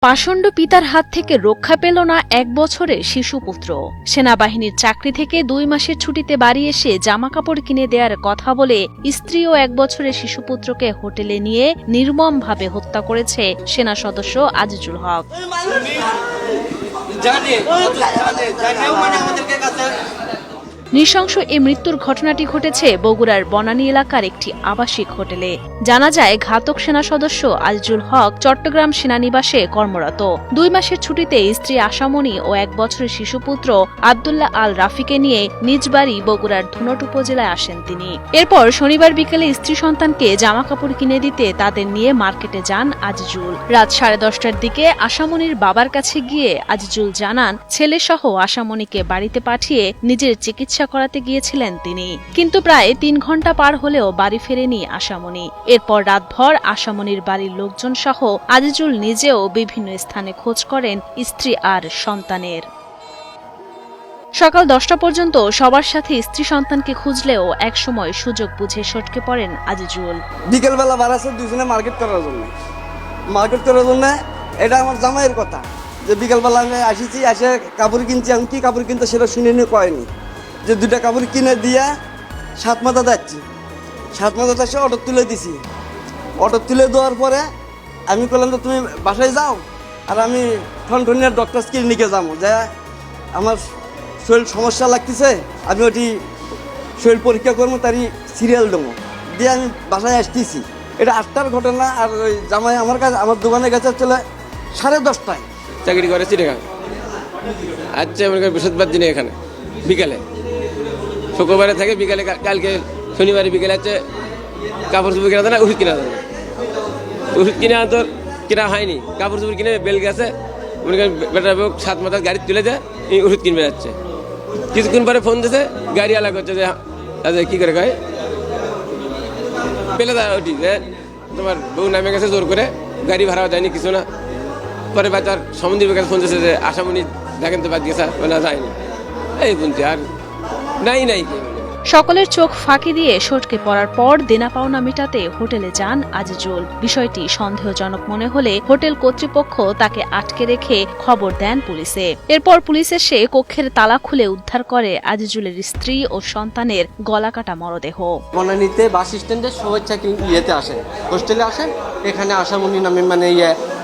পাষণ্ড পিতার হাত থেকে রক্ষা পেল না ১ বছরের শিশুপুত্র। সেনাবাহিনীর চাকরি থেকে ২ মাসের ছুটিতে বাড়ি এসে জামাকাপড় কিনে দেওয়ার কথা বলে স্ত্রী ও ১ বছরের শিশুপুত্রকে হোটেলে নিয়ে নির্মমভাবে হত্যা করেছে সেনা সদস্য আজিজুল হক। নৃশংস এই মৃত্যুর ঘটনাটি ঘটেছে বগুড়ার বনানী এলাকার একটি আবাসিক হোটেলে। জানা যায়, ঘাতক সেনা সদস্য আজিজুল হক চট্টগ্রাম সেনানিবাসে কর্মরত। ২ মাসের ছুটিতে স্ত্রী আশামণি ও ১ বছরের শিশুপুত্র আব্দুল্লাহ আল রাফিকে নিয়ে নিজ বাড়ি বগুড়ার ধুনট উপজেলায় আসেন তিনি। এরপর শনিবার বিকেলে স্ত্রী সন্তানকে জামাকাপড় কিনে দিতে তাদের নিয়ে মার্কেটে যান আজিজুল। রাত 10:30টার দিকে আশামণির বাবার কাছে গিয়ে আজিজুল জানান, ছেলেসহ আশামণিকে বাড়িতে পাঠিয়ে নিজের চিকিৎসা করাতে গিয়েছিলেন তিনি। কিন্তু প্রায় ৩ ঘন্টা পার হলেও বাড়ি ফেরেনি আশামণি। এরপর রাতভর আশামণির বাড়ির লোকজন সহ আজিজুল নিজেও বিভিন্ন স্থানে খোঁজ করেন স্ত্রী আর সন্তানের। সকাল 10টা পর্যন্ত সবার সাথে স্ত্রী সন্তানকে খুঁজলেও একসময় সুযোগ বুঝে সটকে পড়েন আজিজুল। বিকেলবেলা বাড়াচ্ছে দুজনে মার্কেট করার জন্য এটা আমার জামাইয়ের কথা যে বিকেলবেলা আমি আসিছি, এসে কাপড় কিনছি। আমি কি কাপড় কিনতে সেটা শুনে নিয়ে কয়নি যে 2টা কাপড় কিনে দিয়ে সাতমাথা যাচ্ছি। সাতমাথা এসে অটো তুলে দিছি। অটো তুলে দেওয়ার পরে আমি বললাম যে তুমি বাসায় যাও আর আমি ঠনঠনিয়ার ডক্টরস ক্লিনিকে যাবো, যে আমার শরীর সমস্যা লাগতেছে, আমি ওটি শরীর পরীক্ষা করবো, তারই সিরিয়াল দেবো দিয়ে আমি বাসায় আসতেছি। এটা 8টার ঘটনা। আর ওই জামাই আমার কাছে আমার দোকানে গেছে চলে 10:30টায়। চাকরি করে চিড়িয়াখানা। আচ্ছা, মনে করি বৃহস্পতিবার দিনে এখানে বিকালে, শুক্রবারে থাকে বিকালে, কালকে শনিবারে বিকেলে হচ্ছে কাপড় চোপড় কিনা দেয় না, ওষুধ কিনা দেয় না। ওষুধ কিনে তো কেনা হয়নি, কাপড় চোপড় কিনে বেল গেছে, মনে করেন বেটার বউ সাতমাথার গাড়ি তুলে দেয়, ওষুধ কিনবে যাচ্ছে। কিছুক্ষণ পরে ফোন দিয়েছে, গাড়ি আলা করছে যে কী করে কয় পেলে দেয় ওটি যে তোমার বউ নামে গেছে জোর করে, গাড়ি ভাড়াও দেয়নি কিছু না। পরে বাচ্চার সমন্দির কাছে ফোন দিয়েছে যে আশামণি দেখেন তো বাদ গেছে, না যায়নি, এই বলছে আর নাই। সকলের চোখ ফাঁকি দিয়ে সটকে পড়ার পর দেনা পাওনা মেটাতে হোটেলে যান আজিজুল। বিষয়টি সন্দেহজনক মনে হলে হোটেল কর্তৃপক্ষ তাকে আটকে রেখে খবর দেন পুলিশে। এরপর পুলিশ এসে কক্ষের তালা খুলে উদ্ধার করে আজিজুলের স্ত্রী ও সন্তানের গলাকাটা মরদেহ। বনানীতে বাস স্ট্যান্ডে শুভেচ্ছা ইয়েতে আসেন, হোস্টেলে আসেন, এখানে আশামণি নামে মানে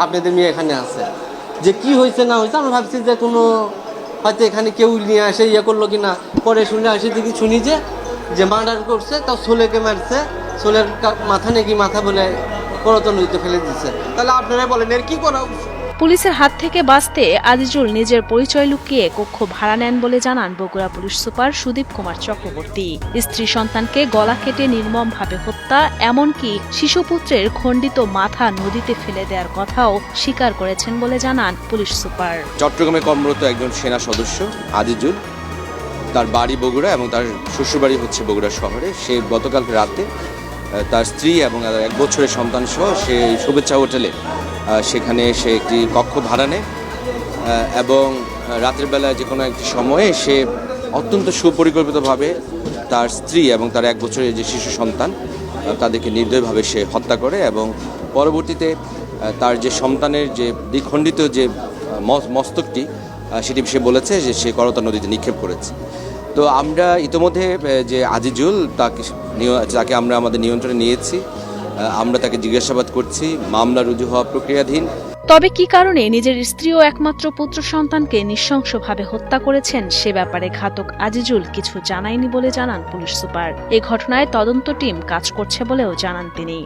আপনাদের মেয়ে এখানে আছে। যে কি হয়েছে না হয়েছে আমরা ভাবছি যে কোনো হয়তো এখানে কেউ নিয়ে আসে করলো কিনা। পরে শুনে আসি দেখি শুনি যে মার্ডার করছে, তাও ছোলেকে মারছে, ছোলের মাথা নাকি মাথা বলে করতল নদীতে ফেলে দিচ্ছে। তাহলে আপনারা বলেন এর কি করা উচিত? পুলিশের হাত থেকে বাঁচতে আজিজুল নিজের পরিচয় লুকিয়ে কক্ষ ভাড়া নেন বলে জানান বগুড়া পুলিশ সুপার সুদীপ কুমার চক্রবর্তী। স্ত্রী সন্তানকে গলা কেটে নির্মমভাবে হত্যা, এমনকি শিশুপুত্রের খণ্ডিত মাথা নদীতে ফেলে দেওয়ার কথাও স্বীকার করেছেন বলে জানান পুলিশ সুপার। চট্টগ্রামে কর্মরত একজন সেনা সদস্য আজিজুল, তার বাড়ি বগুড়া এবং তার শ্বশুরবাড়ি হচ্ছে বগুড়া শহরে। সে গতকাল রাতে তার স্ত্রী এবং 1 বছরের সন্তান সহ সে শুভেচ্ছা হোটেলে সেখানে সে একটি কক্ষ ভাড়া নেয় এবং রাতের বেলা যে কোনো একটি সময়ে সে অত্যন্ত সুপরিকল্পিতভাবে তার স্ত্রী এবং তার 1 বছরের যে শিশু সন্তান তাদেরকে নির্দয়ভাবে সে হত্যা করে এবং পরবর্তীতে তার যে সন্তানের যে দ্বিখণ্ডিত যে মস্তকটি সেটি সে বলেছে যে সে করতল নদীতে নিক্ষেপ করেছে। তো আমরা ইতিমধ্যে যে আজিজুল তাকে আমরা আমাদের নিয়ন্ত্রণে নিয়েছি, আমরা তাকে জিজ্ঞাসাবাদ করছি, মামলা রুজু হওয়া প্রক্রিয়াধীন। তবে কি কারণে নিজের স্ত্রী ও একমাত্র পুত্র সন্তানকে নৃশংসভাবে হত্যা করেছেন সে ব্যাপারে ঘাতক আজিজুল কিছু জানায়নি বলে জানান পুলিশ সুপার। এ ঘটনায় তদন্ত টিম কাজ করছে বলেও জানান তিনি।